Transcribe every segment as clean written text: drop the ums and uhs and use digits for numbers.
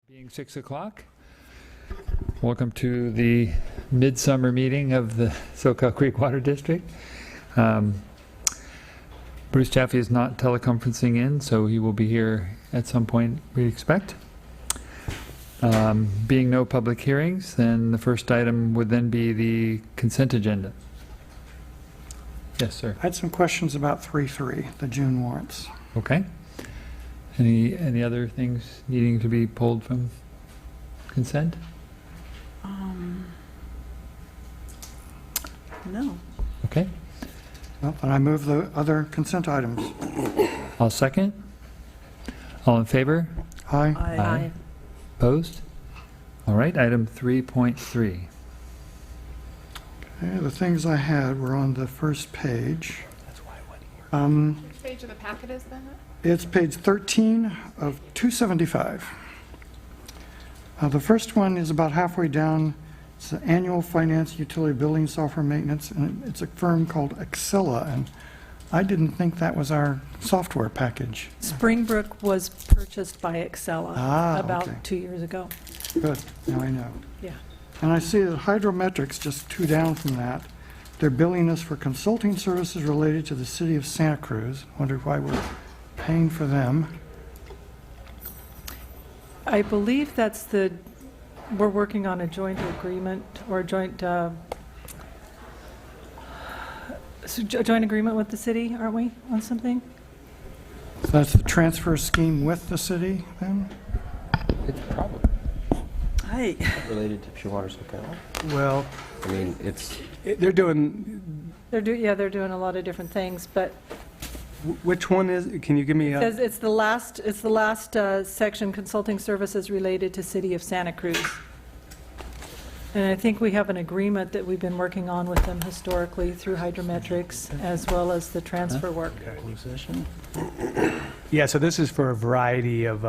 Being 6 o'clock, welcome to the midsummer meeting of the Soquel Creek Water District. Bruce Chaffee is not teleconferencing in, so he will be here at some point, we expect. Being no public hearings, then the first item would then be the consent agenda. Yes, sir. I had some questions about 3.3, the June warrants. Okay. Any other things needing to be pulled from consent? No. Okay. Well, then I move the other consent items. I'll second. All in favor? Aye. Aye. Opposed? All right, item 3.3. Okay, the things I had were on the first page. That's why I wasn't here. Which page of the packet is that? It's page 13 of 275. The first one is about halfway down. It's the annual finance utility billing software maintenance, and it's a firm called Xcela, and I didn't think that was our software package. Springbrook was purchased by Xcela about okay. 2 years ago. Good, now I know. Yeah. And I see that Hydrometrics, just two down from that, they're billing us for consulting services related to the city of Santa Cruz. Wonder why we're paying for them. I believe that's we're working on a joint agreement or a joint agreement with the city, aren't we, on something? That's the transfer scheme with the city, then? It's probably Hi. related to Pure Water Soquel. Well, I mean, they're doing, They're doing a lot of different things, but which one is, can you give me a, it's the last section, consulting services related to city of Santa Cruz. And I think we have an agreement that we've been working on with them historically through Hydrometrics as well as the transfer work. yeah, so this is for a variety of,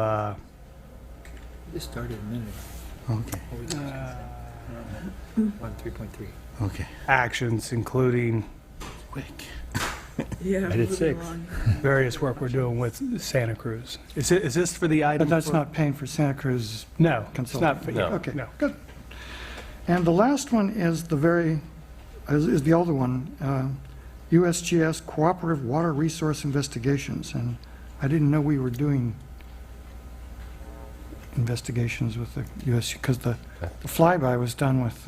This started a minute ago. Okay. 3.3. Okay. actions, including Quick. Yeah. I did 6. various work we're doing with Santa Cruz. Is this for the But item? that's for- not paying for Santa Cruz No, it's not for, consulting. No. Okay, no. good. And the last one is is the older one, USGS Cooperative Water Resource Investigations. And I didn't know we were doing investigations with the US, because the flyby was done with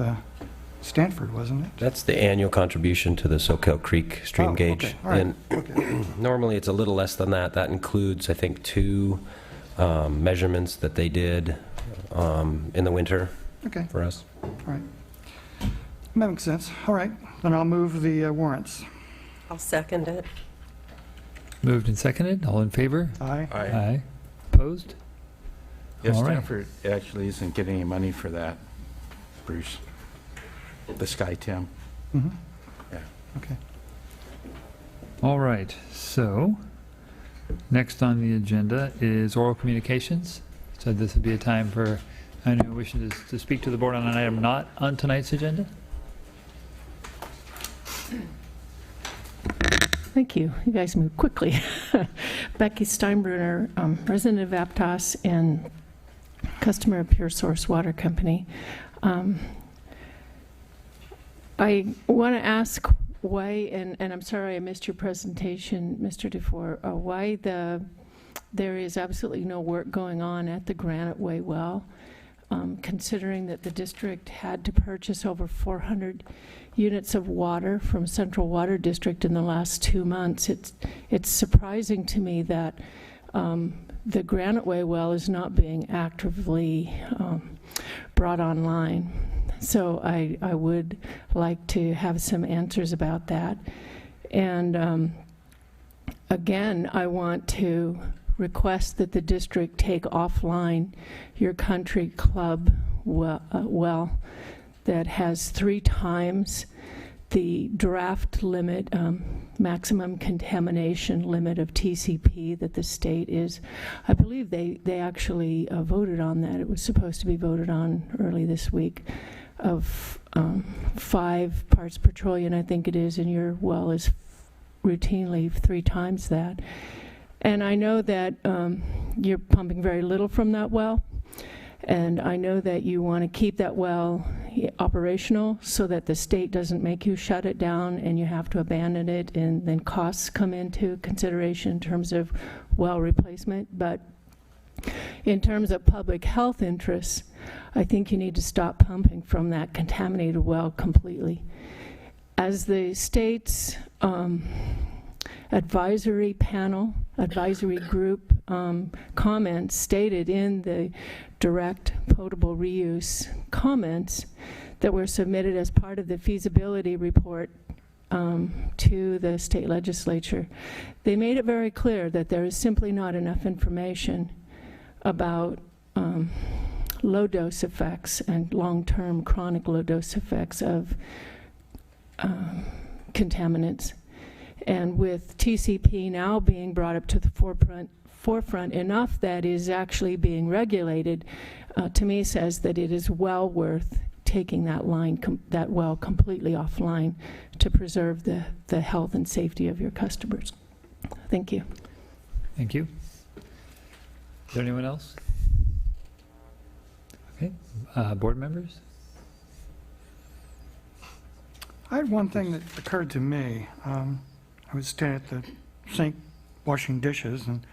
Stanford, wasn't it? that's the annual contribution to the Soquel Creek stream Oh, gauge. okay, all right, And okay. normally it's a little less than that. That includes, I think, 2 measurements that they did in the winter Okay, for us. all right. That makes sense. All right, then I'll move the warrants. I'll second it. Moved and seconded. All in favor? Aye. Aye. Opposed? Yes, All right. Stanford actually isn't getting any money for that, Bruce. The SkyTim. Mm-hmm. Yeah. Okay. All right. So, next on the agenda is oral communications. So this would be a time for anyone wishing to speak to the board on an item not on tonight's agenda. Thank you. You guys move quickly. Becky Steinbruner, resident of Aptos and customer of Pure Source Water Company. I want to ask why, and I'm sorry I missed your presentation, Mr. DeFore, why there is absolutely no work going on at the Granite Way well, considering that the district had to purchase over 400 units of water from Central Water District in the last 2 months. It's surprising to me that the Granite Way well is not being actively brought online. So I would like to have some answers about that. And again, I want to request that the district take offline your country club well that has 3 times the draft limit, maximum contamination limit of TCP that the state is. I believe they actually voted on that. It was supposed to be voted on early this week, of 5 parts per trillion, I think it is, and your well is routinely 3 times that. And I know that you're pumping very little from that well, And I know that you want to keep that well operational so that the state doesn't make you shut it down and you have to abandon it, and then costs come into consideration in terms of well replacement. But in terms of public health interests, I think you need to stop pumping from that contaminated well completely. As the state's advisory group comments stated in the direct potable reuse comments that were submitted as part of the feasibility report to the state legislature, they made it very clear that there is simply not enough information about low dose effects and long-term chronic low dose effects of contaminants. And with TCP now being brought up to the forefront enough that is actually being regulated, to me says that it is well worth taking that well completely offline to preserve the health and safety of your customers. Thank you. Thank you. Is there anyone else? Okay, board members? I had one thing that occurred to me. I was standing at the sink washing dishes and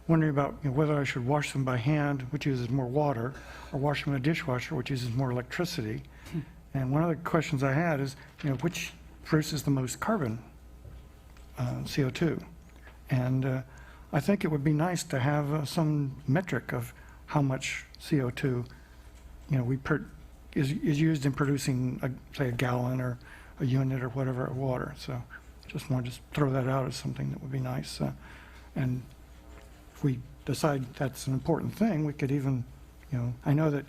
wondering about whether I should wash them by hand, which uses more water, or wash them in a dishwasher, which uses more electricity. And one of the questions I had is, which produces the most carbon, CO2? And I think it would be nice to have some metric of how much CO2, is used in producing, say, a gallon or a unit or whatever of water. So just wanted to throw that out as something that would be nice. And if we decide that's an important thing, we could even, I know that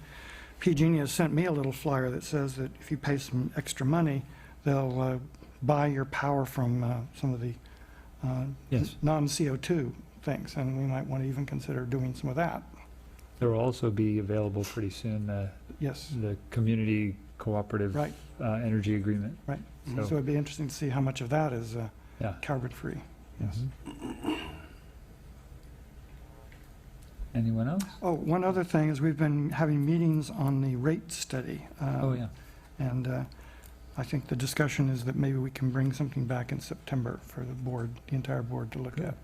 PG&E has sent me a little flyer that says that if you pay some extra money, they'll buy your power from some of the Yes. non-CO2 things, and we might want to even consider doing some of that. There will also be available pretty soon Yes. the community cooperative Right. Energy agreement. Right. So- So it'd be interesting to see how much of that is Yeah. carbon-free. Yes. Anyone else? Oh, one other thing is we've been having meetings on the rate study. Oh, yeah. And I think the discussion is that maybe we can bring something back in September for the board, the entire board to look Good. at.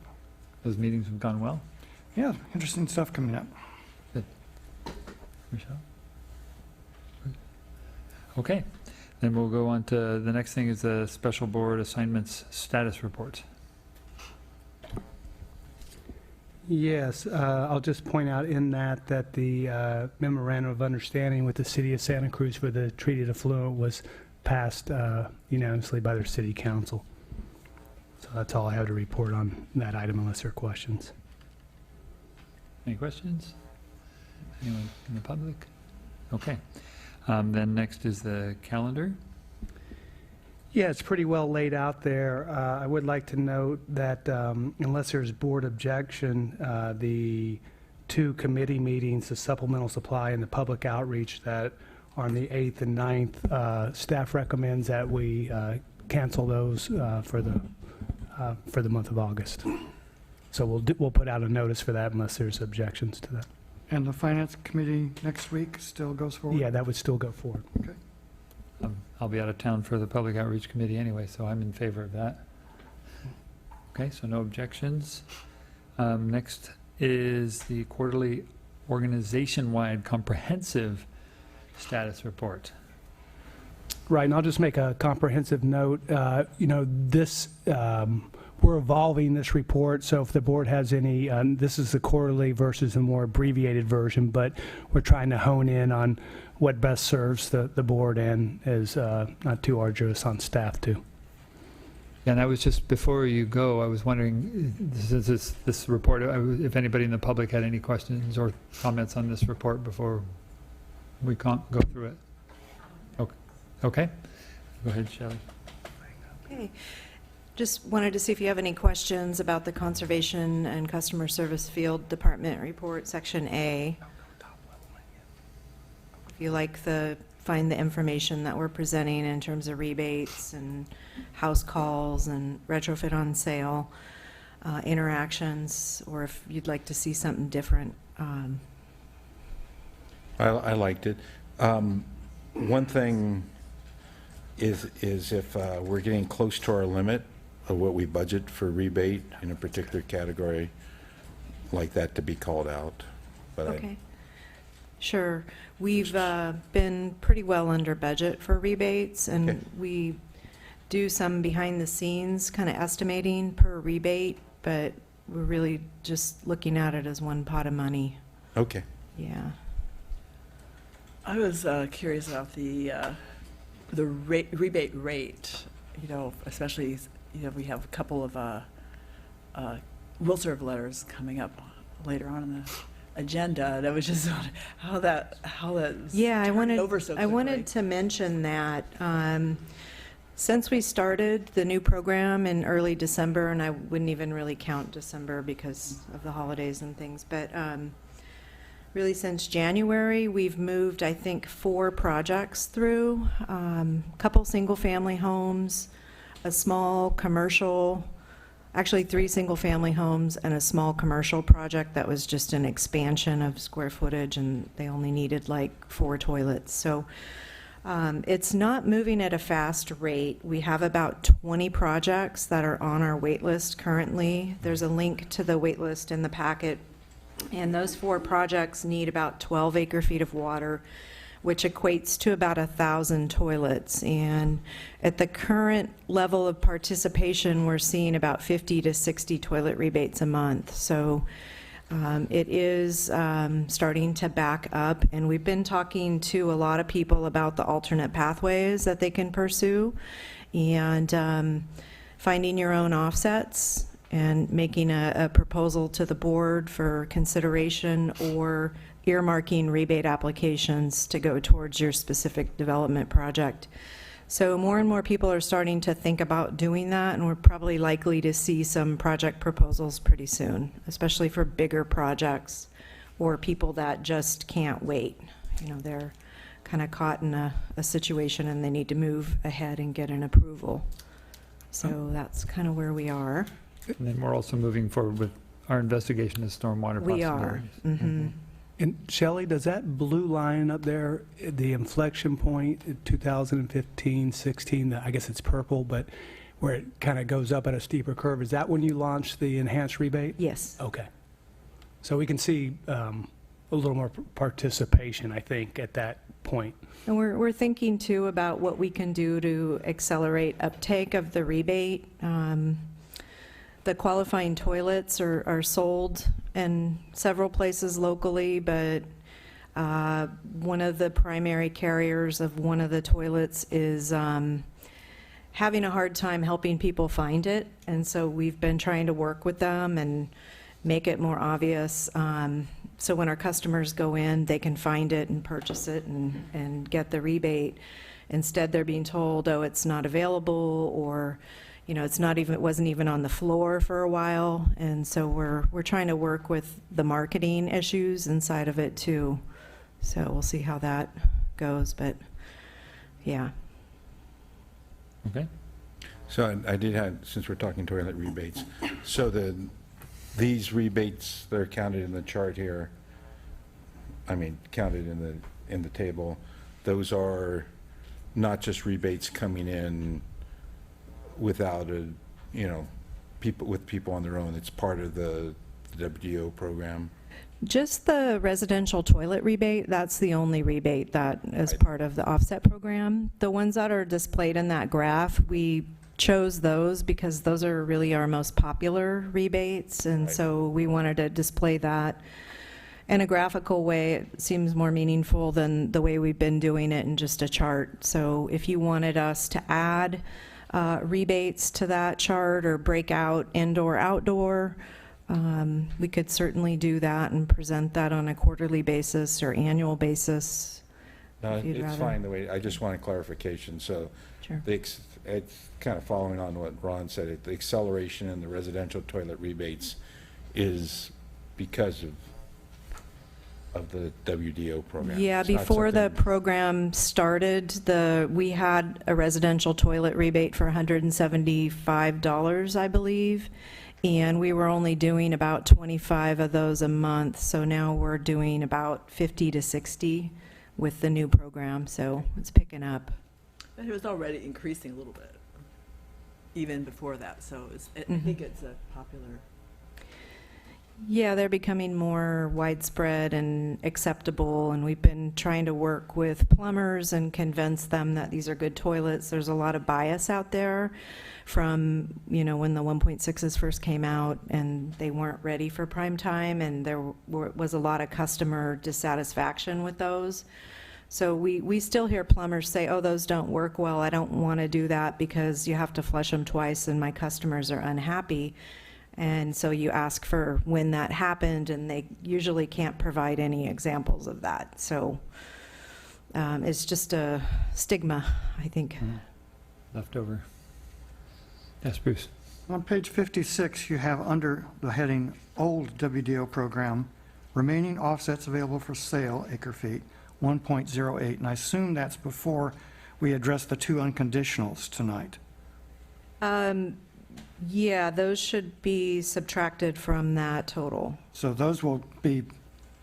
Those meetings have gone well. Yeah, interesting stuff coming up. Michelle? Okay, then we'll go on to the next thing is the special board assignments status report. Yes, I'll just point out in that the memorandum of understanding with the city of Santa Cruz for the treated effluent was passed unanimously by their city council. So that's all I have to report on that item unless there are questions. Any questions? Anyone in the public? Okay. Then next is the calendar. Yeah, it's pretty well laid out there. I would like to note that unless there's board objection, the two committee meetings, the supplemental supply and the public outreach that are on the 8th and 9th, staff recommends that we cancel those for the month of August. So we'll put out a notice for that unless there's objections to that. And the finance committee next week still goes forward? Yeah, that would still go forward. I'll be out of town for the public outreach committee anyway, so I'm in favor of that. Okay, so no objections. Next is the quarterly organization-wide comprehensive status report. Right, and I'll just make a comprehensive note. We're evolving this report, so if the board has any, this is the quarterly versus a more abbreviated version, but we're trying to hone in on what best serves the board and is not too arduous on staff too. And I was just, before you go, I was wondering, this report, if anybody in the public had any questions or comments on this report before we can't go through it. Okay, go ahead, Shelley. Okay. Just wanted to see if you have any questions about the Conservation and Customer Service Field Department Report, Section A. If you find the information that we're presenting in terms of rebates and house calls and retrofit on sale interactions, or if you'd like to see something different. I liked it. One thing is if we're getting close to our limit of what we budget for rebate in a particular category, like that to be called out. But Okay. Sure. We've been pretty well under budget for rebates, Okay. and we do some behind-the-scenes kind of estimating per rebate, but we're really just looking at it as one pot of money. Okay. Yeah. I was curious about the rebate rate, you know, especially, you know, we have a couple of will serve letters coming up later on in the agenda. That was just how that Yeah, turned over so I wanted quickly. to mention that since we started the new program in early December, and I wouldn't even really count December because of the holidays and things, but really since January, we've moved, I think, 4 projects through, a couple single-family homes, a small commercial, actually 3 single-family homes, and a small commercial project that was just an expansion of square footage, and they only needed like 4 toilets. So it's not moving at a fast rate. We have about 20 projects that are on our wait list currently. There's a link to the wait list in the packet. And those 4 projects need about 12 acre-feet of water, which equates to about 1,000 toilets. And at the current level of participation, we're seeing about 50 to 60 toilet rebates a month. So it is starting to back up. And we've been talking to a lot of people about the alternate pathways that they can pursue, and finding your own offsets and making a proposal to the board for consideration, or earmarking rebate applications to go towards your specific development project. So more and more people are starting to think about doing that, and we're probably likely to see some project proposals pretty soon, especially for bigger projects or people that just can't wait. You know, they're kind of caught in a situation and they need to move ahead and get an approval. So that's kind of where we are. And then we're also moving forward with our investigation of stormwater We are. possibilities. Mhm. And Shelley, does that blue line up there, the inflection point, 2015, 16, I guess it's purple, but where it kind of goes up at a steeper curve, is that when you launched the enhanced rebate? Yes. Okay. So we can see a little more participation, I think, at that point. And we're thinking too about what we can do to accelerate uptake of the rebate. The qualifying toilets are sold in several places locally, but one of the primary carriers of one of the toilets is having a hard time helping people find it. And so we've been trying to work with them and make it more obvious. So when our customers go in, they can find it and purchase it and get the rebate. Instead, they're being told, oh, it's not available, or you know, it wasn't even on the floor for a while. And so we're trying to work with the marketing issues inside of it too. So we'll see how that goes, but yeah. Okay. So I did have, since we're talking toilet rebates, so these rebates that are counted in the chart here, I mean, counted in the table, those are not just rebates coming in without people on their own. It's part of the WDO program. Just the residential toilet rebate, that's the only rebate that is Right. part of the offset program. The ones that are displayed in that graph, we chose those because those are really our most popular rebates, and Right. so we wanted to display that in a graphical way. It seems more meaningful than the way we've been doing it in just a chart. So if you wanted us to add rebates to that chart or break out indoor, outdoor, we could certainly do that and present that on a quarterly basis or annual basis. No, If you'd it's rather. fine the way, I just want a clarification. So Sure. it's kind of following on what Ron said, the acceleration in the residential toilet rebates is because of the WDO program. Yeah, It's not before the something- program started, we had a residential toilet rebate for $175, I believe, And we were only doing about 25 of those a month, so now we're doing about 50 to 60 with the new program, so it's picking up. But it was already increasing a little bit, even before that, so I think it's a popular. Yeah, they're becoming more widespread and acceptable, and we've been trying to work with plumbers and convince them that these are good toilets. There's a lot of bias out there from, when the 1.6s first came out and they weren't ready for prime time, and there was a lot of customer dissatisfaction with those. So we still hear plumbers say, oh, those don't work well. I don't want to do that because you have to flush them twice and my customers are unhappy. And so you ask for when that happened, and they usually can't provide any examples of that. So it's just a stigma, I think. Left over. Yes, Bruce. On page 56, you have under the heading Old WDO Program, remaining offsets available for sale, acre feet, 1.08. And I assume that's before we address the two unconditionals tonight. Yeah, those should be subtracted from that total. So those will be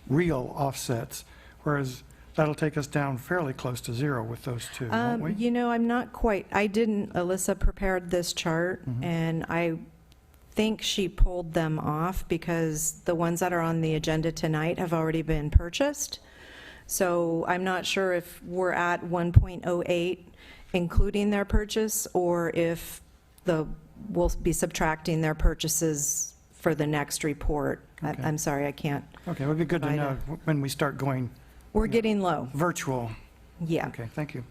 real offsets, whereas that'll take us down fairly close to zero with those two, won't we? I'm not quite, Alyssa prepared this chart, and I think she pulled them off because the ones that are on the agenda tonight have already been purchased. So I'm not sure if we're at 1.08, including their purchase, or if we'll be subtracting their purchases for the next report. Okay. I'm sorry, I can't. Okay, it would be good to provide know when we start going We're getting low. virtual. Yeah. Okay, thank you.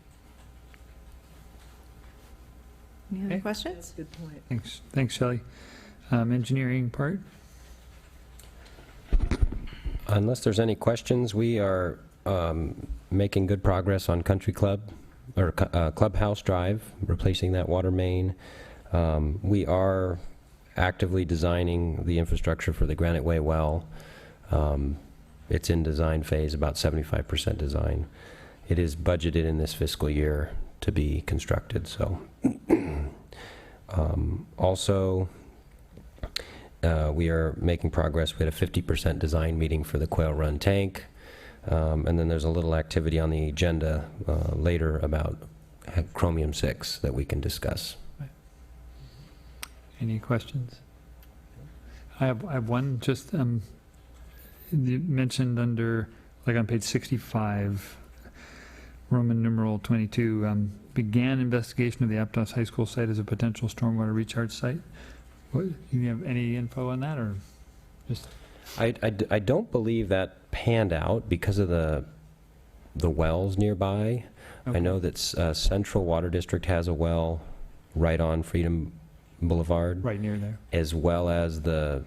Any other Okay. questions? Good point. Thanks, Shelley. Engineering part? Unless there's any questions, we are making good progress on Country Club, or Clubhouse Drive, replacing that water main. We are actively designing the infrastructure for the Granite Way well. It's in design phase, about 75% design. It is budgeted in this fiscal year to be constructed, so. Also, we are making progress. We had a 50% design meeting for the Quail Run tank. And then there's a little activity on the agenda later about Chromium 6 that we can discuss. Any questions? I have one, just you mentioned under, like on page 65, Roman numeral 22, began investigation of the Aptos High School site as a potential stormwater recharge site. What, you have any info on that, or just? I don't believe that panned out because of the wells nearby. Okay. I know that Central Water District has a well right on Freedom Boulevard, Right near there. as well as the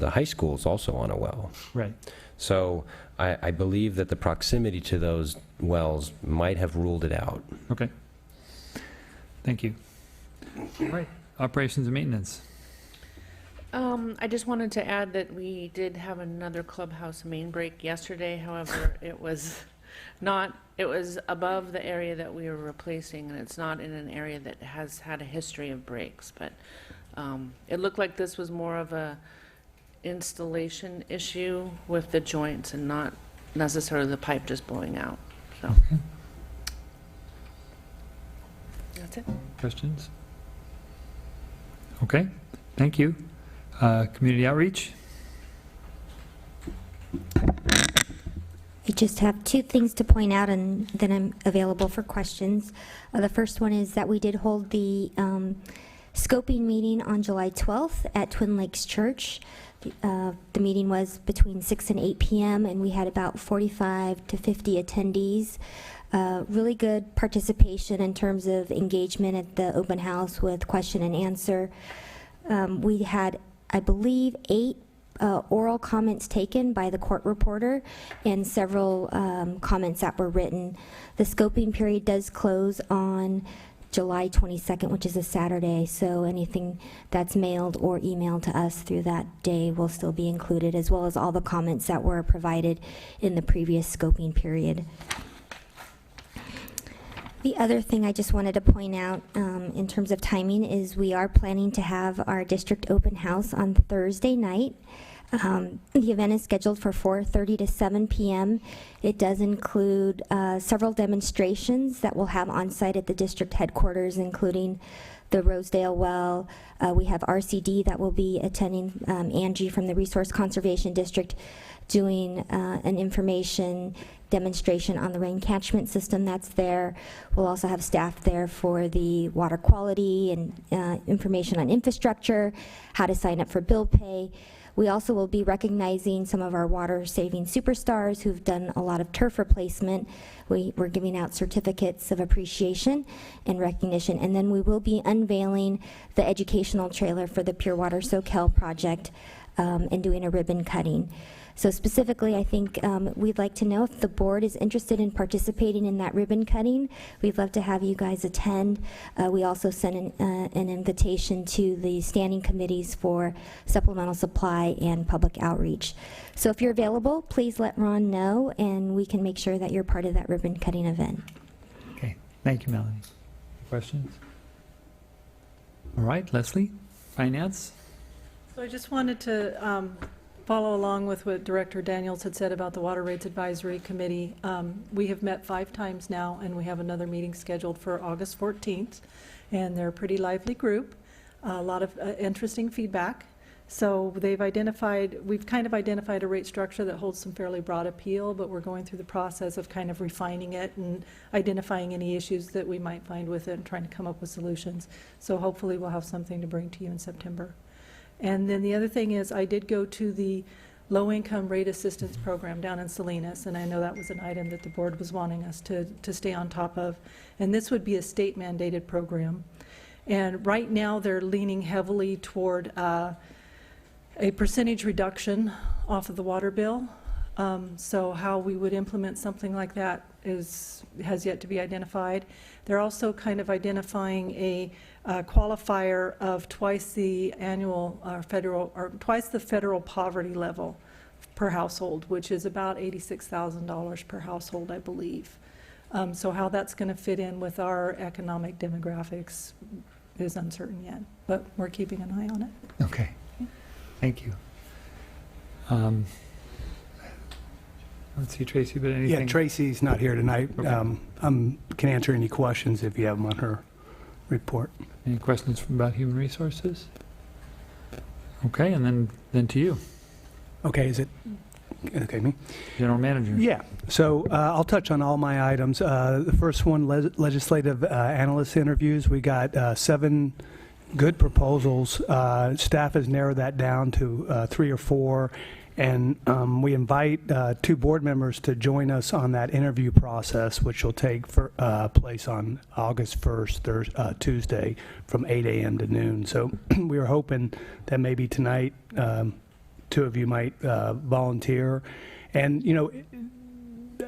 high school is also on a well. Right. So I believe that the proximity to those wells might have ruled it out. Okay. Thank you. All right. Operations and maintenance. I just wanted to add that we did have another clubhouse main break yesterday. However, it was above the area that we were replacing, and it's not in an area that has had a history of breaks. But it looked like this was more of a installation issue with the joints and not necessarily the pipe just blowing out. So Okay. that's it. Questions? Okay. Thank you. Community outreach. I just have two things to point out, and then I'm available for questions. The first one is that we did hold the scoping meeting on July 12th at Twin Lakes Church. The meeting was between 6 and 8 p.m., and we had about 45 to 50 attendees. Really good participation in terms of engagement at the open house with question and answer. We had, I believe, 8 oral comments taken by the court reporter and several comments that were written. The scoping period does close on July 22nd, which is a Saturday, so anything that's mailed or emailed to us through that day will still be included, as well as all the comments that were provided in the previous scoping period. The other thing I just wanted to point out in terms of timing is we are planning to have our district open house on Thursday night. The event is scheduled for 4:30 to 7 p.m. It does include several demonstrations that we'll have on site at the district headquarters, including the Rosedale Well. We have RCD that will be attending, Angie from the Resource Conservation District, doing an information demonstration on the rain catchment system that's there. We'll also have staff there for the water quality and information on infrastructure, how to sign up for bill pay. We also will be recognizing some of our water-saving superstars who've done a lot of turf replacement. We're giving out certificates of appreciation and recognition, and then we will be unveiling the educational trailer for the Pure Water Soquel project and doing a ribbon cutting. So specifically, I think we'd like to know if the board is interested in participating in that ribbon cutting. We'd love to have you guys attend. We also sent an invitation to the standing committees for supplemental supply and public outreach. So if you're available, please let Ron know, and we can make sure that you're part of that ribbon cutting event. Okay, thank you, Melanie. Questions? All right, Leslie, Finance? So I just wanted to follow along with what Director Daniels had said about the Water Rates Advisory Committee. We have met 5 times now, and we have another meeting scheduled for August 14th, and they're a pretty lively group, a lot of interesting feedback. So we've kind of identified a rate structure that holds some fairly broad appeal, but we're going through the process of kind of refining it and identifying any issues that we might find with it and trying to come up with solutions. So hopefully we'll have something to bring to you in September. And then the other thing is, I did go to the low-income rate assistance program down in Salinas, and I know that was an item that the board was wanting us to stay on top of. And this would be a state-mandated program. And right now, they're leaning heavily toward a percentage reduction off of the water bill. So how we would implement something like that has yet to be identified. They're also kind of identifying a qualifier of twice the annual twice the federal poverty level per household, which is about $86,000 per household, I believe. So how that's going to fit in with our economic demographics is uncertain yet, but we're keeping an eye on it. Okay, thank you. Let's see, Tracy, but anything? Yeah, Tracy's not here tonight. Okay. Can answer any questions if you have them on her report. Any questions about human resources? Okay, and then to you, Okay, is it, okay, me? General Manager. Yeah, so I'll touch on all my items. The first one, legislative analyst interviews. We got 7 good proposals. Staff has narrowed that down to 3 or 4. And we invite 2 board members to join us on that interview process, which will take place on August 1st, Tuesday, from 8 a.m. to noon. So we were hoping that maybe tonight 2 of you might volunteer. And, you know,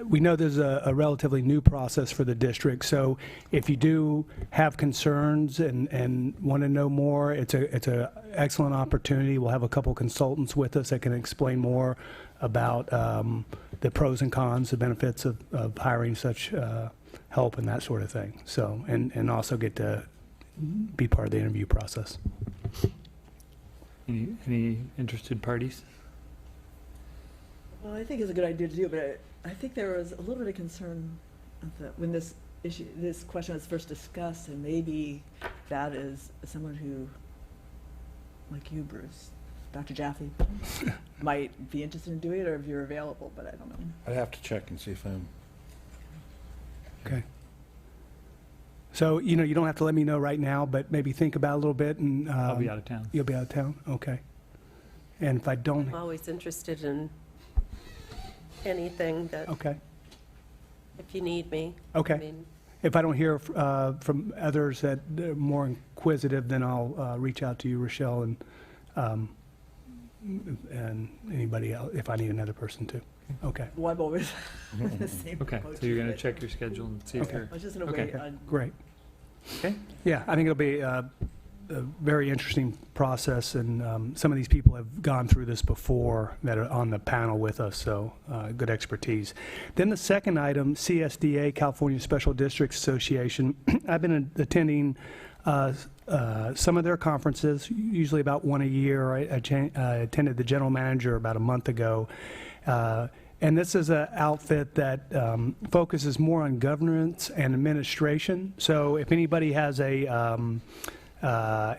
we know there's a relatively new process for the district, so if you do have concerns and want to know more, it's an excellent opportunity. We'll have a couple consultants with us that can explain more about the pros and cons, the benefits of hiring such help and that sort of thing. So, and also get to be part of the interview process. Any interested parties? Well, I think it's a good idea to do, but I think there was a little bit of concern when this question was first discussed, and maybe that is someone who, like you, Bruce, Dr. Jaffe, might be interested in doing it, or if you're available, but I don't know. I'd have to check and see if I'm... Okay. So, you know, you don't have to let me know right now, but maybe think about it a little bit and... I'll be out of town. You'll be out of town? Okay. And if I don't... I'm always interested in anything that, Okay. if you need me. Okay. I mean, If I don't hear from others that are more inquisitive, then I'll reach out to you, Rochelle, and anybody else, if I need another person too. Okay. Well, I'm always in the same Okay, boat so you're you, going to but check your schedule and see if Okay. you're... I was just going to Okay. wait on... Great. Okay. Yeah, I think it'll be a very interesting process, and some of these people have gone through this before that are on the panel with us, so good expertise. Then the second item, CSDA, California Special Districts Association. I've been attending some of their conferences, usually about one a year. I attended the general manager about a month ago. And this is an outfit that focuses more on governance and administration. So if anybody has an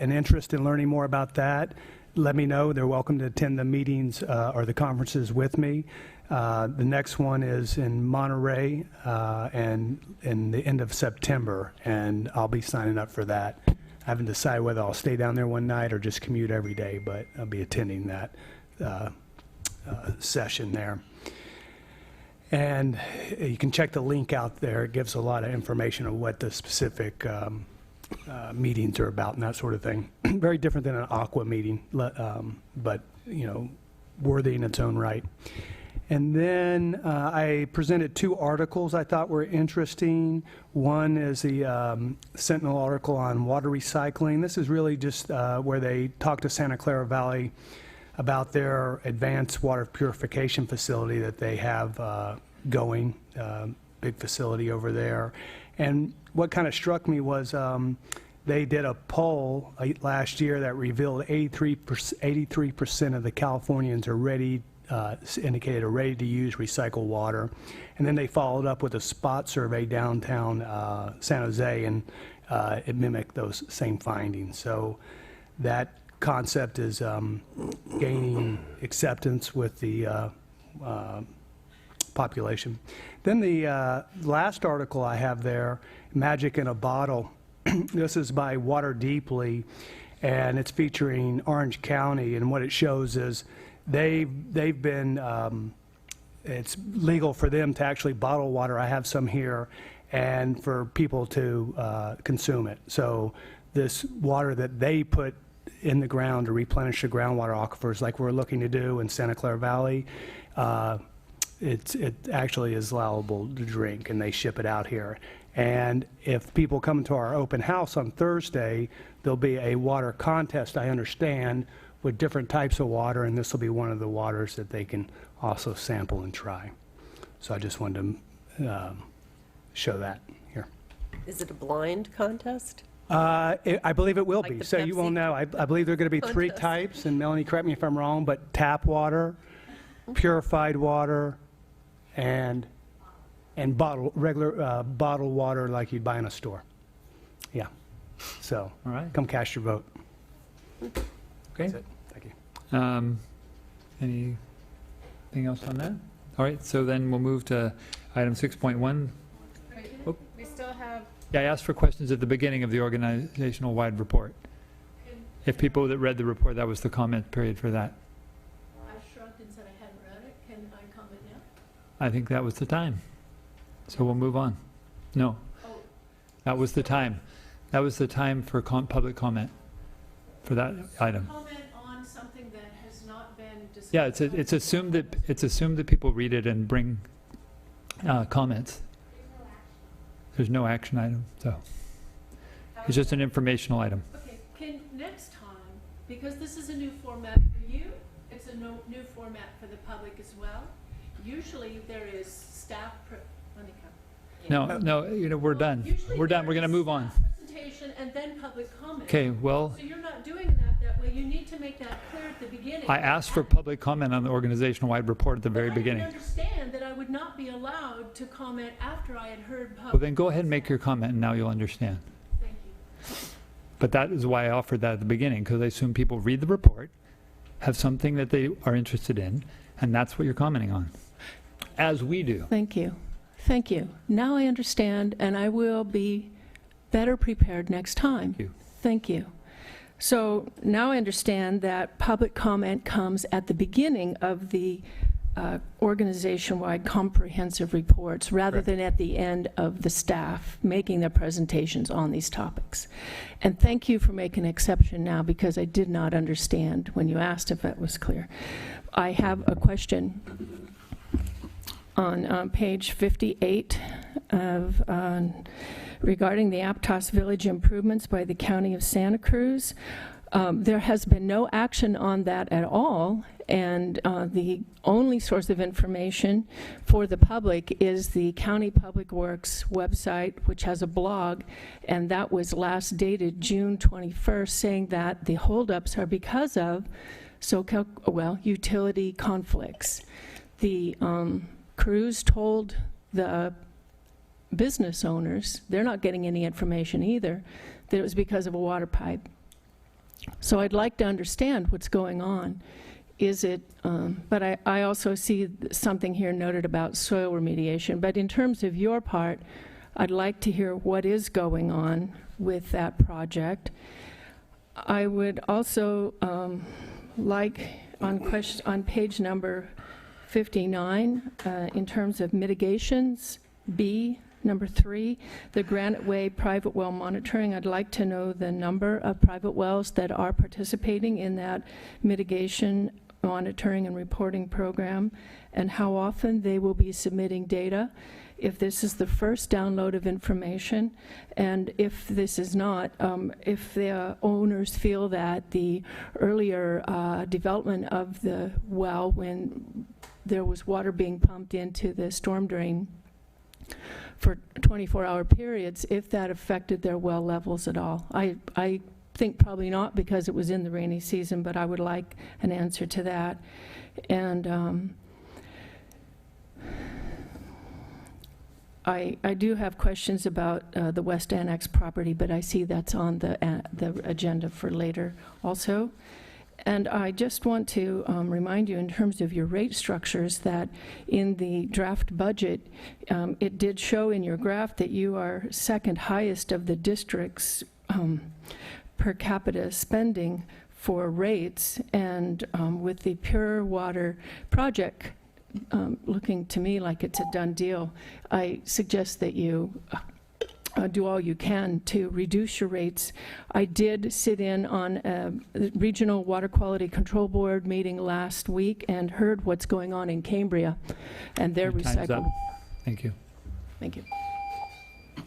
interest in learning more about that, let me know. They're welcome to attend the meetings or the conferences with me. The next one is in Monterey and in the end of September, and I'll be signing up for that. I haven't decided whether I'll stay down there one night or just commute every day, but I'll be attending that session there. And you can check the link out there. It gives a lot of information on what the specific meetings are about and that sort of thing. Very different than an aqua meeting, but, you know, worthy in its own right. And then I presented 2 articles I thought were interesting. One is the Sentinel article on water recycling. This is really just where they talk to Santa Clara Valley about their advanced water purification facility that they have going, big facility over there. And what kind of struck me was they did a poll last year that revealed 83% of the Californians are indicated are ready to use recycled water. And then they followed up with a spot survey downtown San Jose, and it mimicked those same findings. So that concept is gaining acceptance with the population. Then the last article I have there, Magic in a Bottle. This is by Water Deeply, and it's featuring Orange County, and what it shows is they've been, it's legal for them to actually bottle water. I have some here, and for people to consume it. So this water that they put in the ground to replenish the groundwater aquifers like we're looking to do in Santa Clara Valley, it actually is allowable to drink, and they ship it out here. And if people come to our open house on Thursday, there'll be a water contest, I understand, with different types of water, and this will be one of the waters that they can also sample and try. So I just wanted to show that here. Is it a blind contest? I believe it will Like be, the so you won't Pepsi know. I believe there are going to be 3 contest. types, and Melanie, correct me if I'm wrong, but tap water, purified water, and regular bottled water like you'd buy in a store. Yeah. So All right. come cast your vote. Okay. That's it. Thank you. Anything else on that? All right, so then we'll move to item 6.1. Oh. We still have, Yeah, I asked for questions at the beginning of the organizational-wide report. If people that read the report, that was the comment period for that. I shrugged and said I hadn't read it. Can I comment now? I think that was the time. So we'll move on. No. That was the time. That was the time for public comment for that item. Comment on something that has not been discussed. Yeah, it's assumed that people read it and bring comments. There's no action item, so it's just an informational item. Okay, can next time, because this is a new format for you, it's a new format for the public as well. Usually there is staff, No, you know, we're done. We're done. We're going to move on. presentation and then public comment. Okay, well, So you're not doing that way. You need to make that clear at the beginning. I asked for public comment on the organizational-wide report at the very But beginning. I can understand that I would not be allowed to comment after I had heard Well, public. then go ahead and make your comment, and now you'll understand. Thank you. But that is why I offered that at the beginning, because I assume people read the report, have something that they are interested in, and that's what you're commenting on, as we do. Thank you. Thank you. Now I understand, and I will be better prepared next time. Thank you. Thank you. So now I understand that public comment comes at the beginning of the organization-wide comprehensive reports, rather Correct. than at the end of the staff making their presentations on these topics. And thank you for making an exception now, because I did not understand when you asked if that was clear. I have a question. on page 58 of, regarding the Aptos Village improvements by the County of Santa Cruz. There has been no action on that at all, and the only source of information for the public is the County Public Works website, which has a blog, and that was last dated June 21st, saying that the holdups are because of Soquel, well, utility conflicts. The Cruz told the business owners, they're not getting any information either, that it was because of a water pipe. So I'd like to understand what's going on. Is it, but I also see something here noted about soil remediation. But in terms of your part, I'd like to hear what is going on with that project. I would also like on page number 59, in terms of mitigations, B, number 3, the Granite Way private well monitoring. I'd like to know the number of private wells that are participating in that mitigation monitoring and reporting program, and how often they will be submitting data, if this is the first download of information, and if this is not, if the owners feel that the earlier development of the well, when there was water being pumped into the storm drain for 24-hour periods, if that affected their well levels at all. I think probably not, because it was in the rainy season, but I would like an answer to that. And I do have questions about the West Annex property, but I see that's on the agenda for later also. And I just want to remind you, in terms of your rate structures, that in the draft budget, it did show in your graph that you are second highest of the district's per capita spending for rates, and with the Pure Water project looking to me like it's a done deal, I suggest that you do all you can to reduce your rates. I did sit in on a Regional Water Quality Control Board meeting last week and heard what's going on in Cambria and their Your time's up. recycled. Thank you. Thank you. May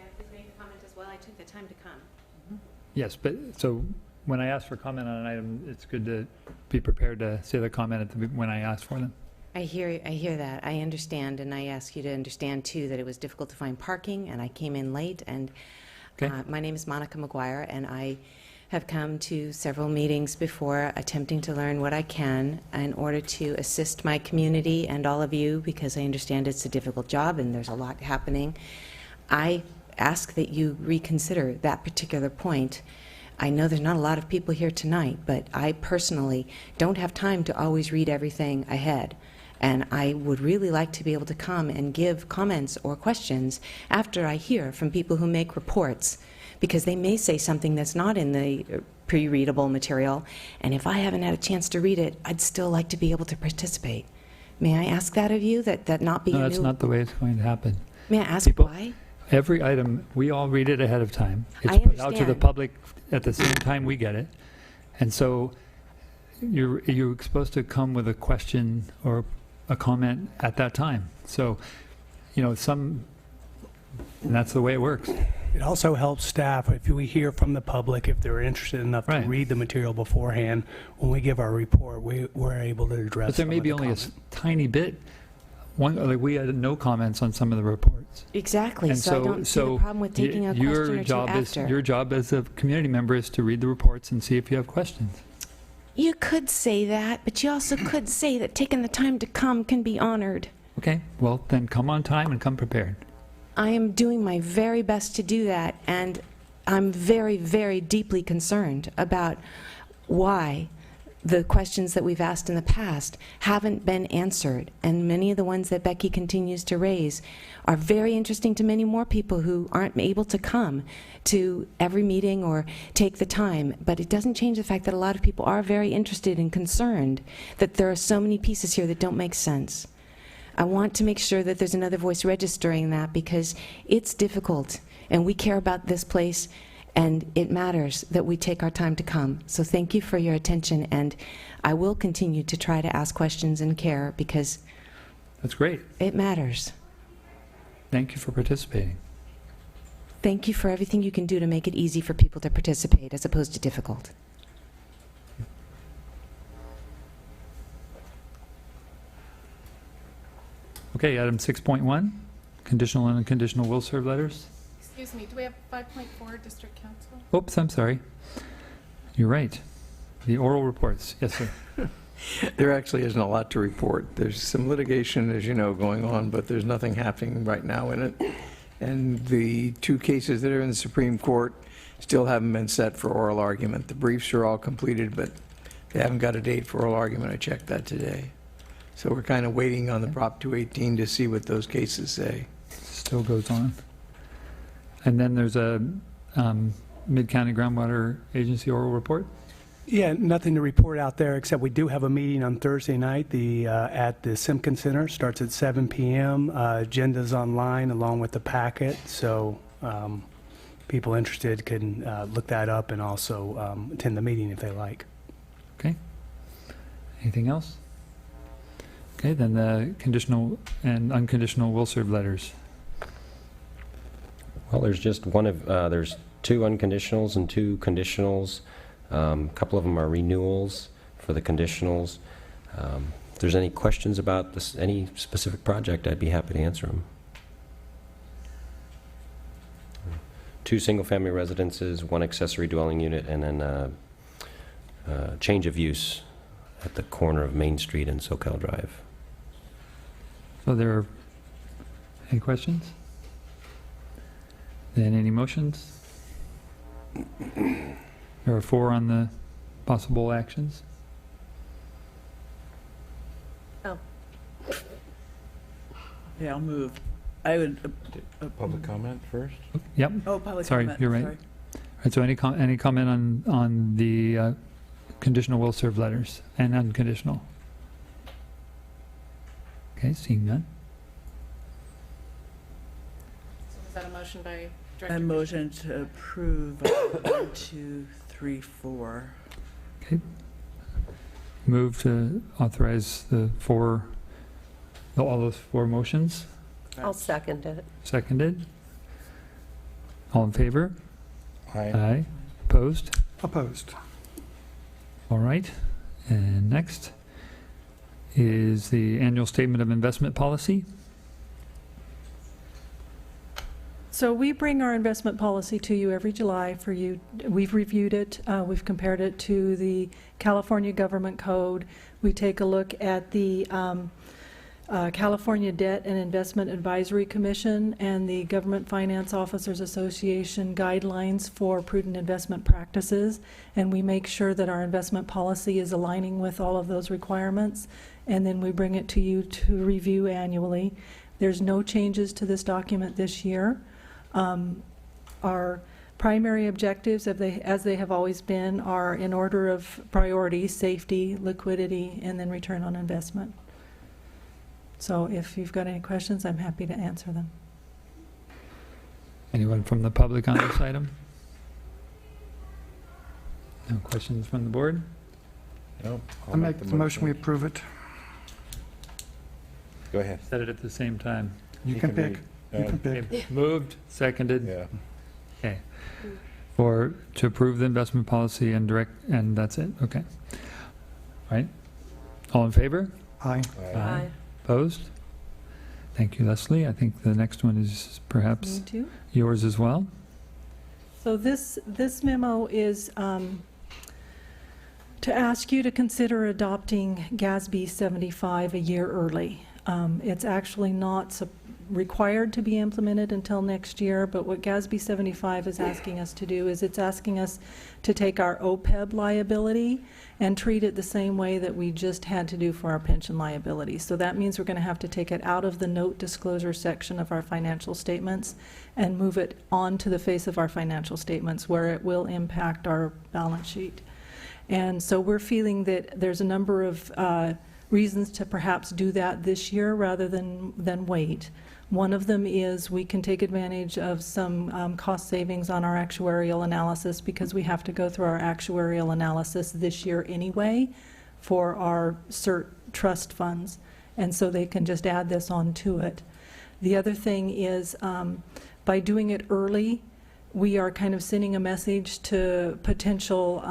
I please make a comment as well? I took the time to come. Yes, but so when I ask for comment on an item, it's good to be prepared to say the comment at the, when I ask for them. I hear that. I understand, and I ask you to understand, too, that it was difficult to find parking, and I came in late. And Okay. my name is Monica McGuire, and I have come to several meetings before, attempting to learn what I can in order to assist my community and all of you, because I understand it's a difficult job and there's a lot happening. I ask that you reconsider that particular point. I know there's not a lot of people here tonight, but I personally don't have time to always read everything ahead. And I would really like to be able to come and give comments or questions after I hear from people who make reports, because they may say something that's not in the pre-readable material, and if I haven't had a chance to read it, I'd still like to be able to participate. May I ask that of you, that not be No, a that's new... not the way it's going to happen. May I ask People- why? Every item, we all read it ahead of time. I It's put out to the understand. public at the same time we get it. And so you're supposed to come with a question or a comment at that time. So, and that's the way it works. It also helps staff, if we hear from the public, if they're interested enough to Right. read the material beforehand, when we give our report, we're able to address But there some may of be the only a comments. tiny bit. Like we had no comments on some of the reports. Exactly, And so I don't see the problem with taking a question or two after. Your job as a community member is to read the reports and see if you have questions. You could say that, but you also could say that taking the time to come can be honored. Okay, well, then come on time and come prepared. I am doing my very best to do that, and I'm very, very deeply concerned about why the questions that we've asked in the past haven't been answered, and many of the ones that Becky continues to raise are very interesting to many more people who aren't able to come to every meeting or take the time. But it doesn't change the fact that a lot of people are very interested and concerned that there are so many pieces here that don't make sense. I want to make sure that there's another voice registering that, because it's difficult, and we care about this place And it matters that we take our time to come. So thank you for your attention, and I will continue to try to ask questions and care because That's great. it matters. Thank you for participating. Thank you for everything you can do to make it easy for people to participate as opposed to difficult. Okay, item 6.1, conditional and unconditional will serve letters. Excuse me, do we have 5.4 District Council? Oops, I'm sorry. You're right. The oral reports. Yes, sir. There actually isn't a lot to report. There's some litigation, as you know, going on, but there's nothing happening right now in it. And the two cases that are in the Supreme Court still haven't been set for oral argument. The briefs are all completed, but they haven't got a date for oral argument. I checked that today. So we're kind of waiting on the Prop 218 to see what those cases say. Still goes on. And then there's a Mid-County Groundwater Agency oral report. Yeah, nothing to report out there, except we do have a meeting on Thursday night at the Simpkin Center. Starts at 7 p.m. Agenda's online along with the packet, so people interested can look that up and also attend the meeting if they like. Okay. Anything else? Okay, then the conditional and unconditional will serve letters. Well, there's just one of, there's 2 unconditionals and 2 conditionals. A couple of them are renewals for the conditionals. If there's any questions about this, any specific project, I'd be happy to answer them. 2 single-family residences, 1 accessory dwelling unit, and then change of use at the corner of Main Street and Soquel Drive. So there are any questions? Then any motions? There are 4 on the possible actions. Oh. Yeah, I'll move. I would. Public comment first? Yep. Oh, public Sorry, comment. you're right. Sorry. All right, so any comment on the conditional will serve letters and unconditional? Okay, seeing none. So is that a motion by Director? A motion to approve 1, 2, 3, 4. Okay. Move to authorize all those 4 motions. I'll second it. Seconded. All in favor? Aye. Aye. Opposed? Opposed. All right. And next is the annual statement of investment policy. So we bring our investment policy to you every July for you. We've reviewed it. We've compared it to the California Government Code. We take a look at the California Debt and Investment Advisory Commission and the Government Finance Officers Association guidelines for prudent investment practices, and we make sure that our investment policy is aligning with all of those requirements, and then we bring it to you to review annually. There's no changes to this document this year. Our primary objectives, as they have always been, are in order of priority: safety, liquidity, and then return on investment. So if you've got any questions, I'm happy to answer them. Anyone from the public on this item? No questions from the board? No. I make the motion we approve it. Go ahead. Said it at the same time. You can pick. You can pick. Okay, moved, seconded. Yeah. Okay. To approve the investment policy and that's it. Okay. All right. All in favor? Aye. Aye. Opposed? Thank you, Leslie. I think the next one is perhaps Me too. yours as well. So this memo is to ask you to consider adopting GASB 75 a year early. It's actually not required to be implemented until next year, but what GASB 75 is asking us to do is it's asking us to take our OPEB liability and treat it the same way that we just had to do for our pension liability. So that means we're going to have to take it out of the note disclosure section of our financial statements and move it onto the face of our financial statements where it will impact our balance sheet. And so we're feeling that there's a number of reasons to perhaps do that this year rather than wait. One of them is we can take advantage of some cost savings on our actuarial analysis because we have to go through our actuarial analysis this year anyway for our CERT trust funds, and so they can just add this on to it. The other thing is by doing it early, we are kind of sending a message to potential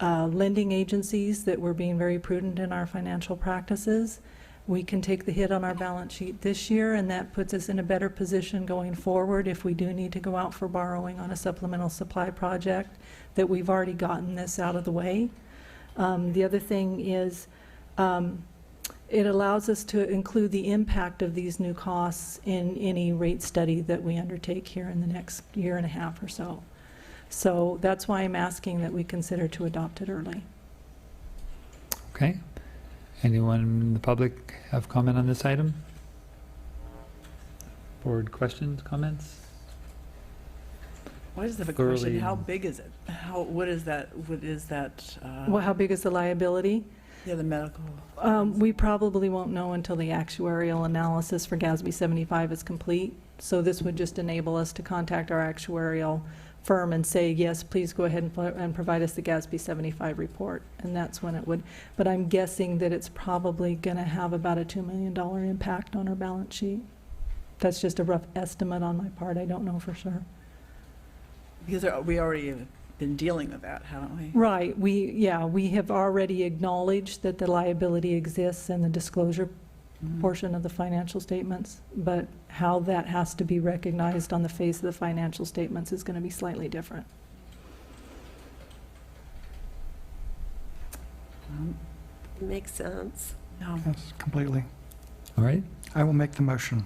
lending agencies that we're being very prudent in our financial practices. We can take the hit on our balance sheet this year, and that puts us in a better position going forward if we do need to go out for borrowing on a supplemental supply project, that we've already gotten this out of the way. The other thing is it allows us to include the impact of these new costs in any rate study that we undertake here in the next year and a half or so. So that's why I'm asking that we consider to adopt it early. Okay. Anyone in the public have comment on this item? Board questions, comments? I just have a Thoroughly- question. How big is it? What is that, Well, how big is the liability? yeah, the medical? We probably won't know until the actuarial analysis for GASB 75 is complete. So this would just enable us to contact our actuarial firm and say, yes, please go ahead and provide us the GASB 75 report. And that's when it would. But I'm guessing that it's probably going to have about a $2 million impact on our balance sheet. That's just a rough estimate on my part. I don't know for sure. Because we already have been dealing with that, haven't we? Right. We have already acknowledged that the liability exists in the disclosure portion of the financial statements, but how that has to be recognized on the face of the financial statements is going to be slightly different. Makes sense. No. Yes, completely. All right. I will make the motion.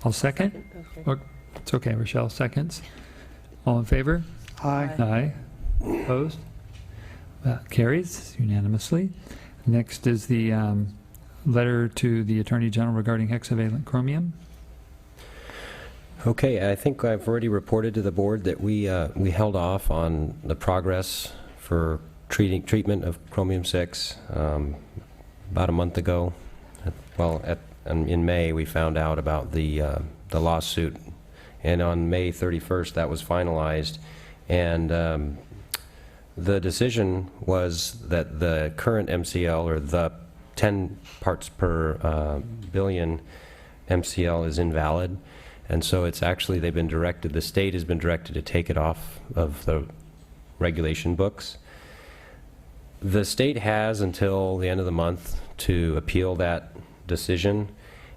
I'll second. Okay. Or- It's okay, Rochelle seconds. All in favor? Aye. Aye. Opposed? That carries unanimously. Next is the letter to the Attorney General regarding hexavalent chromium. Okay, I think I've already reported to the board that we held off on the progress for treatment of chromium-6 about a month ago. Well, in May we found out about the lawsuit, and on May 31st that was finalized, and the decision was that the current MCL, or the 10 parts per billion MCL, is invalid. And so it's actually, they've been directed, the state has been directed to take it off of the regulation books. The state has until the end of the month to appeal that decision,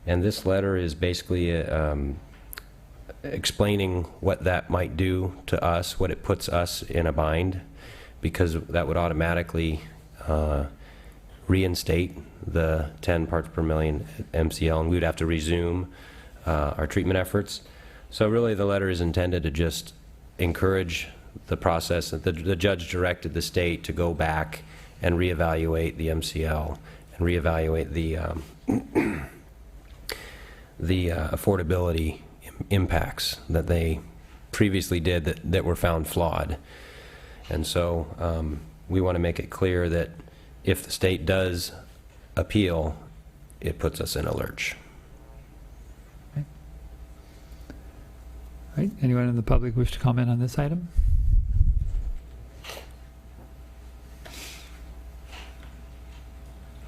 and this letter is basically explaining what that might do to us, what it puts us in a bind, because that would automatically reinstate the 10 parts per million MCL, and we would have to resume our treatment efforts. So really the letter is intended to just encourage the process. The judge directed the state to go back and reevaluate the MCL and reevaluate the affordability impacts that they previously did that were found flawed. And so we want to make it clear that if the state does appeal, it puts us in a lurch. All right. Anyone in the public wish to comment on this item?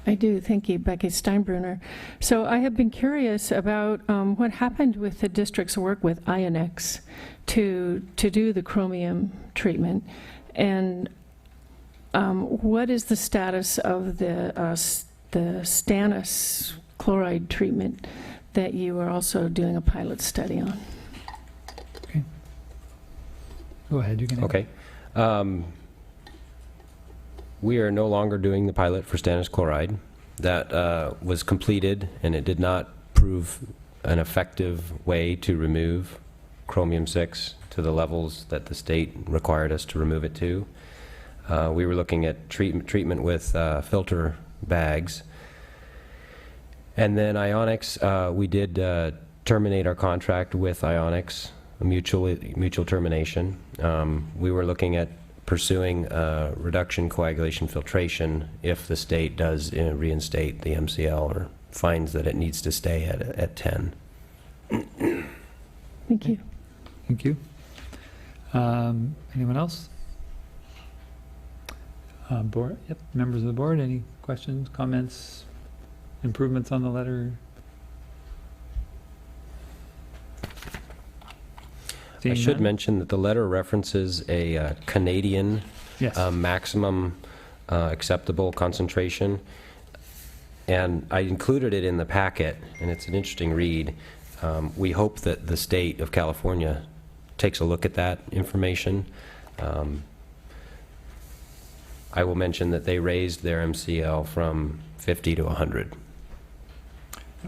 I do. Thank you, Becky Steinbrunner. So I have been curious about what happened with the district's work with Annex to do the chromium treatment, and what is the status of the stannous chloride treatment that you are also doing a pilot study on? Okay. Go ahead. You can. Okay. We are no longer doing the pilot for stannous chloride. That was completed, and it did not prove an effective way to remove chromium-6 to the levels that the state required us to remove it to. We were looking at treatment with filter bags. And then Ionics, we did terminate our contract with Ionics, a mutual termination. We were looking at pursuing reduction coagulation filtration if the state does reinstate the MCL or finds that it needs to stay at 10. Thank you. Thank you. Anyone else? Board, yep, members of the board, any questions, comments, improvements on the letter? I should mention that the letter references a Canadian Yes. maximum acceptable concentration, and I included it in the packet, and it's an interesting read. We hope that the state of California takes a look at that information. I will mention that they raised their MCL from 50 to 100.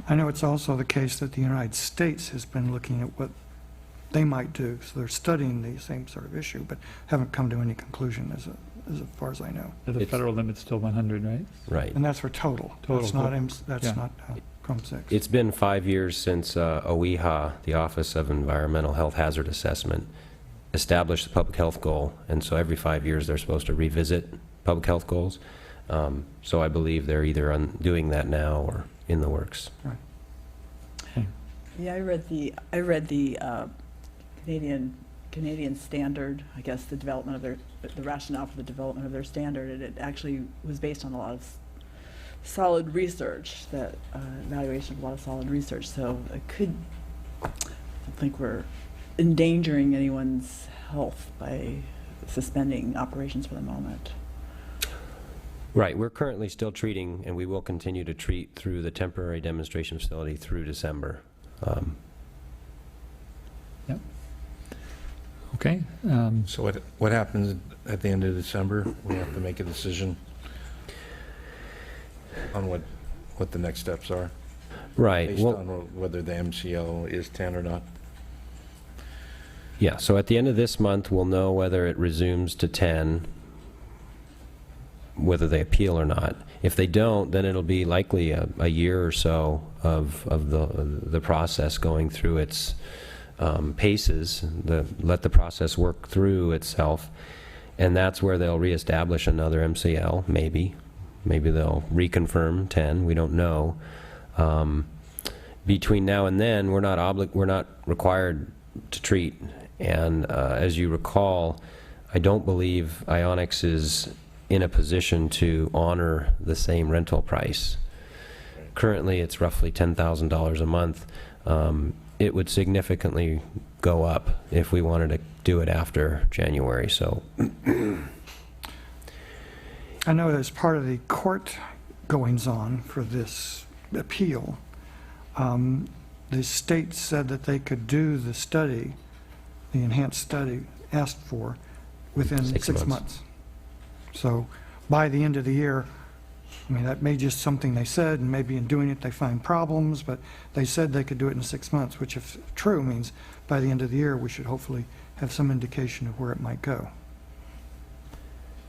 I know it's also the case that the United States has been looking at what they might do, so they're studying the same sort of issue, but haven't come to any conclusion as far as I know. The federal limit's still 100, right? Right. And that's for total. That's not, Yeah. not Chrome 6. It's been 5 years since OEHA, the Office of Environmental Health Hazard Assessment, established the public health goal, and so every 5 years they're supposed to revisit public health goals. So I believe they're either doing that now or in the works. Right. Yeah, I read the Canadian standard, I guess the development of the rationale for the development of their standard, and it actually was based on a lot of solid research, that evaluation of a lot of solid research. So I don't think we're endangering anyone's health by suspending operations for the moment. Right, we're currently still treating, and we will continue to treat through the temporary demonstration facility through December. Yep. Okay. So what happens at the end of December? We have to make a decision on what the next steps are, Right. based Well, on whether the MCL is 10 or not. yeah, so at the end of this month, we'll know whether it resumes to 10, whether they appeal or not. If they don't, then it'll be likely a year or so of the process going through its paces, let the process work through itself, and that's where they'll reestablish another MCL, maybe. Maybe they'll reconfirm 10, we don't know. Between now and then, we're not required to treat, and as you recall, I don't believe Ionix is in a position to honor the same rental price. Currently, it's roughly $10,000 a month. It would significantly go up if we wanted to do it after January, so. I know as part of the court goings-on for this appeal, the state said that they could do the study, the enhanced study asked for, within 6 months. So by the end of the year, I mean, that may just something they said, and maybe in doing it they find problems, but they said they could do it in 6 months, which if true means by the end of the year we should hopefully have some indication of where it might go.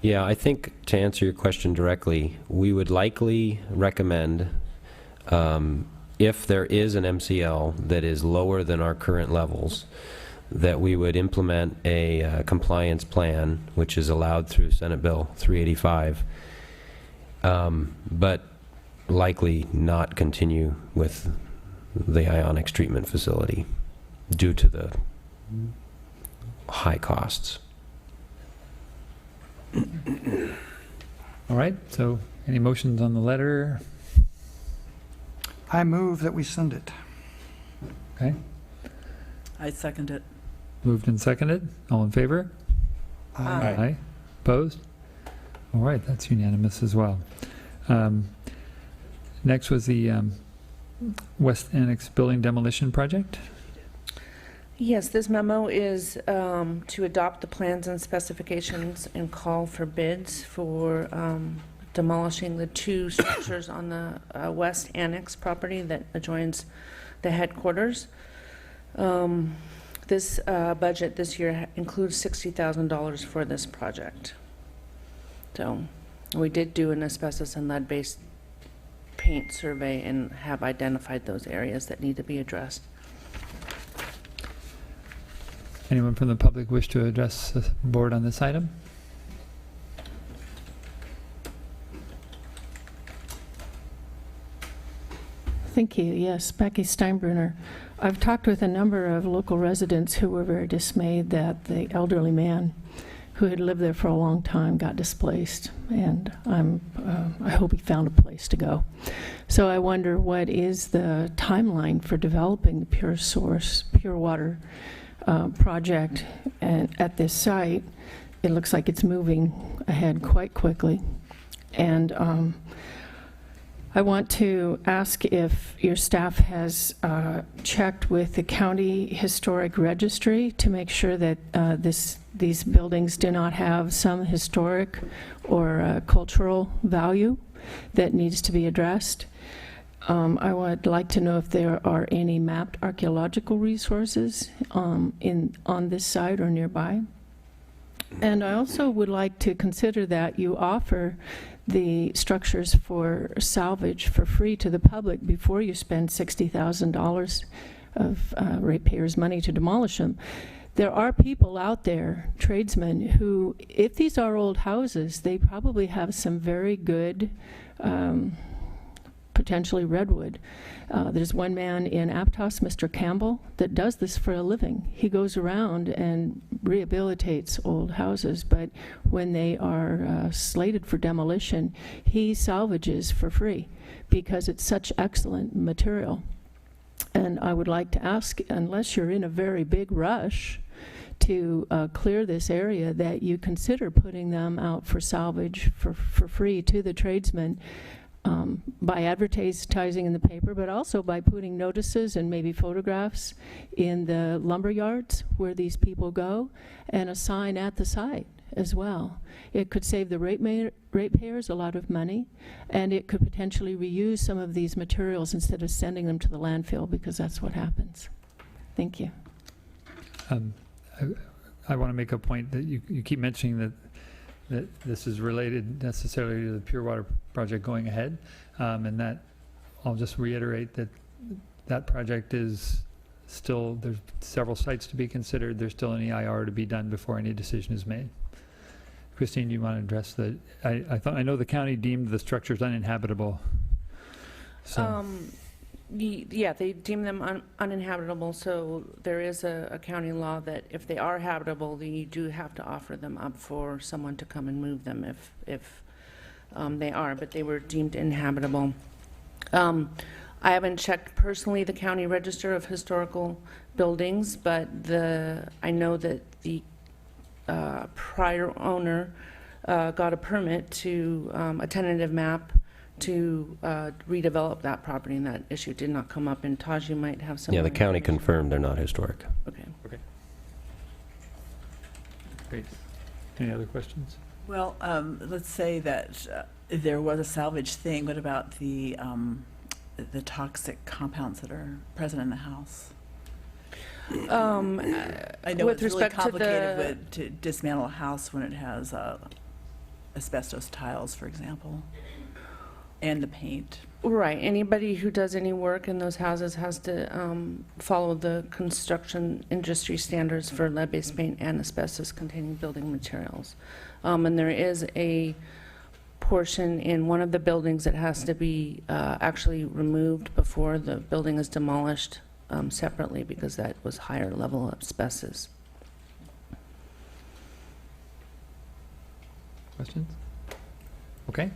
Yeah, I think to answer your question directly, we would likely recommend, if there is an MCL that is lower than our current levels, that we would implement a compliance plan, which is allowed through Senate Bill 385, but likely not continue with the Ionix treatment facility due to the high costs. All right, so any motions on the letter? I move that we send it. Okay, I second it. moved and seconded. All in favor? Aye. Opposed? All right, that's unanimous as well. Next was the West Annex Building Demolition Project. Yes, this memo is to adopt the plans and specifications and call for bids for demolishing the 2 structures on the West Annex property that adjoins the headquarters. This budget this year includes $60,000 for this project. So we did do an asbestos and lead-based paint survey and have identified those areas that need to be addressed. Anyone from the public wish to address the board on this item? Thank you. Yes, Becky Steinbrunner. I've talked with a number of local residents who were very dismayed that the elderly man who had lived there for a long time got displaced, and I hope he found a place to go. So I wonder, what is the timeline for developing the pure water project at this site? It looks like it's moving ahead quite quickly. And I want to ask if your staff has checked with the County Historic Registry to make sure that these buildings do not have some historic or cultural value that needs to be addressed. I would like to know if there are any mapped archaeological resources on this site or nearby. And I also would like to consider that you offer the structures for salvage for free to the public before you spend $60,000 of ratepayers' money to demolish them. There are people out there, tradesmen, who, if these are old houses, they probably have some very good, potentially redwood. There's one man in Aptos, Mr. Campbell, that does this for a living. He goes around and rehabilitates old houses, but when they are slated for demolition, he salvages for free because it's such excellent material. And I would like to ask, unless you're in a very big rush to clear this area, that you consider putting them out for salvage for free to the tradesmen, by advertising in the paper, but also by putting notices and maybe photographs in the lumber yards where these people go, and a sign at the site as well. It could save the ratepayers a lot of money, and it could potentially reuse some of these materials instead of sending them to the landfill, because that's what happens. Thank you. I want to make a point that you keep mentioning that this is related necessarily to the Pure Water project going ahead, and that I'll just reiterate that project is still, there's several sites to be considered. There's still an EIR to be done before any decision is made. Christine, do you want to address the, I know the county deemed the structures uninhabitable. So. Yeah, they deem them uninhabitable, so there is a county law that if they are habitable, then you do have to offer them up for someone to come and move them if they are, but they were deemed inhabitable. I haven't checked personally the county register of historical buildings, but I know that the prior owner got a permit to a tentative map to redevelop that property, and that issue did not come up. And Taj, you might have some. Yeah, the county information. confirmed they're not historic. Okay. Okay. Great. Any other questions? Well, let's say that there was a salvage thing. What about the toxic compounds that are present in the house? I know with it's really respect complicated to dismantle a house when it has asbestos tiles, for example, and the paint. Right. Anybody who does any work in those houses has to follow the construction industry standards for lead-based paint and asbestos-containing building materials. And there is a portion in one of the buildings that has to be actually removed before the building is demolished separately, because that was higher level of asbestos. Questions? Okay.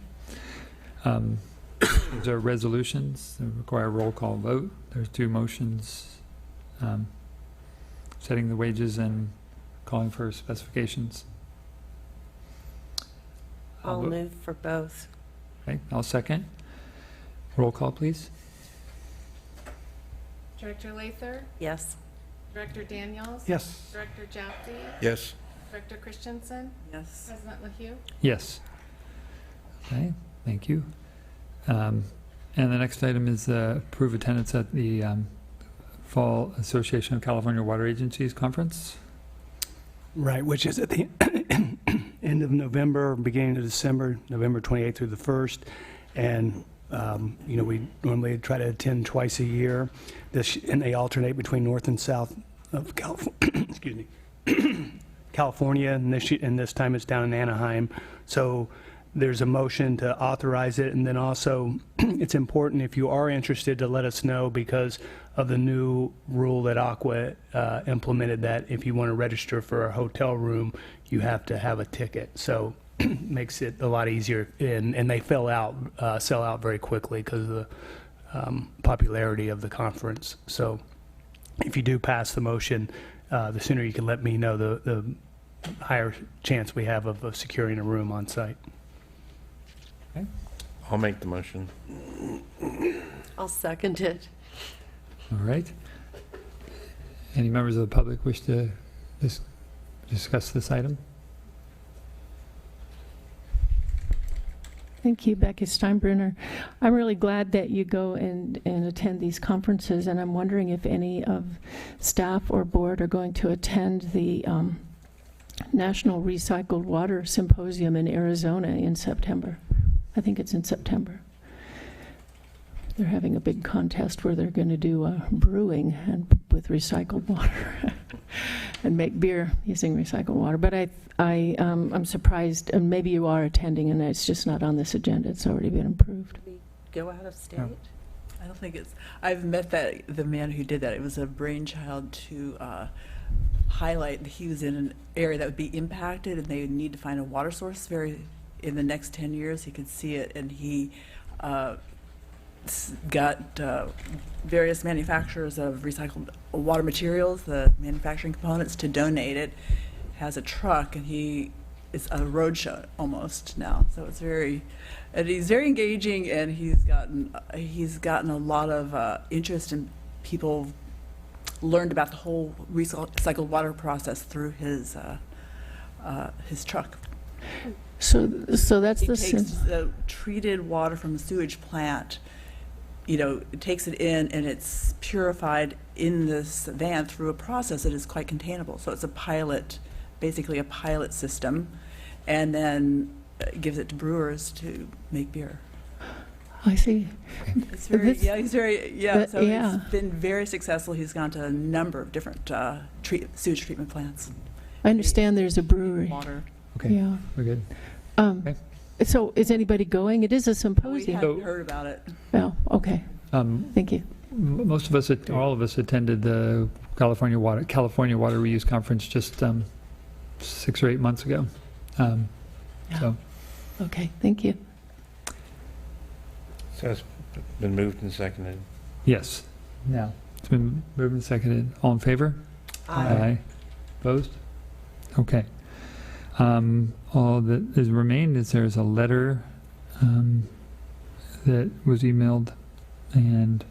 These are resolutions that require a roll call vote. There's two motions, setting the wages and calling for specifications. I'll move for both. Okay, I'll second. Roll call, please. Director Lather? Yes. Director Daniels? Yes. Director Japti? Yes. Director Christensen? Yes. President LaHue? Yes. Okay, thank you. And the next item is approve attendance at the Fall Association of California Water Agencies Conference. Right, which is at the end of November, beginning of December, November 28th through the 1st. And, we normally try to attend twice a year. And they alternate between north and south of California. Excuse me. California, and this time it's down in Anaheim. So there's a motion to authorize it, and then also, it's important, if you are interested, to let us know because of the new rule that Aqua implemented, that if you want to register for a hotel room, you have to have a ticket. So makes it a lot easier, and they sell out very quickly because of the popularity of the conference. So if you do pass the motion, the sooner you can let me know, the higher chance we have of securing a room on site. I'll make the motion. I'll second it. All right. Any members of the public wish to discuss this item? Thank you, Becky Steinbrenner. I'm really glad that you go and attend these conferences, and I'm wondering if any of staff or board are going to attend the National Recycled Water Symposium in Arizona in September. I think it's in September. They're having a big contest where they're going to do brewing with recycled water and make beer using recycled water. But I'm surprised, and maybe you are attending, and it's just not on this agenda. It's already been approved. Go out of state? I don't think it's, I've met the man who did that. It was a brainchild to highlight that he was in an area that would be impacted and they would need to find a water source in the next 10 years. He could see it, and he got various manufacturers of recycled water materials, the manufacturing components, to donate it. Has a truck, and it's a road show almost now. So it's he's very engaging, and he's gotten a lot of interest, in people learned about the whole recycled water process through his truck. So that's He the takes the treated water from a sewage plant, it takes it in, and it's purified in this van through a process that is quite containable. So it's basically a pilot system, and then gives it to brewers to make beer. I see. It's very, so yeah. he's been very successful. He's gone to a number of different sewage treatment plants. I understand there's a brewery. Water. Okay, Yeah. we're good. Okay. So is anybody going? It is a We symposium. hadn't heard about it. Oh, okay. Thank you. Most of us, all of us, attended the California Water Reuse Conference just 6 or 8 months ago. So, Okay, thank you. So it's been moved and seconded. yes. Now, it's been moved and seconded. All in favor? Aye. Opposed? Okay. All that is remained is there's a letter that was emailed, and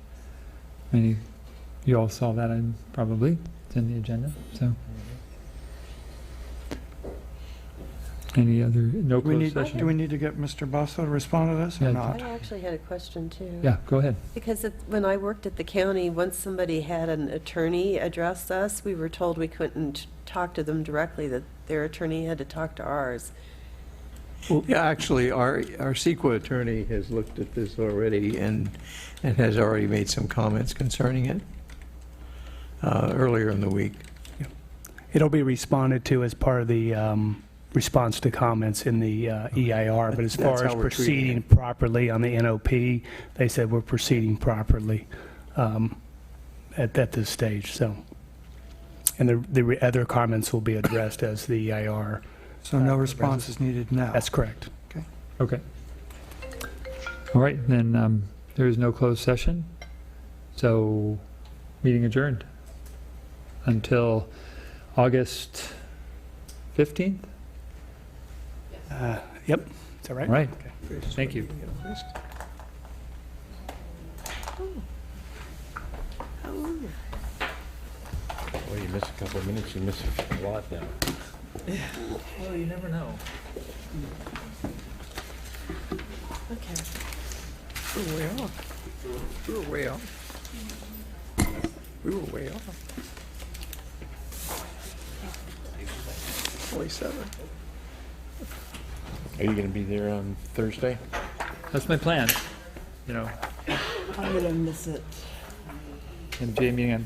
you all saw that, probably. It's in the agenda, so. Any other, no closed session? Do we need to get Mr. Basso to respond to this or Yeah. not? I actually had a question too. Yeah, go ahead. Because when I worked at the county, once somebody had an attorney address us, we were told we couldn't talk to them directly, that their attorney had to talk to ours. Well, yeah, actually, our SqCWD attorney has looked at this already and has already made some comments concerning it earlier in the week. It'll be responded to as part of the response to comments in the EIR, but as That's far how as we're treating proceeding it. properly on the NOP, they said we're proceeding properly at this stage, so. And the other comments will be addressed as the EIR. So no response is needed now? That's correct. Okay. All right, then there is no closed session. So, meeting adjourned until August 15th? Yep, is that right? All right, Okay. thank you. Well, you miss a couple of minutes, you miss a lot now. Well, you never know. Okay. We were way off. We were way off. We were way off. 27. Are you going to be there on Thursday? That's my plan, I'm going to miss it. and Jamie and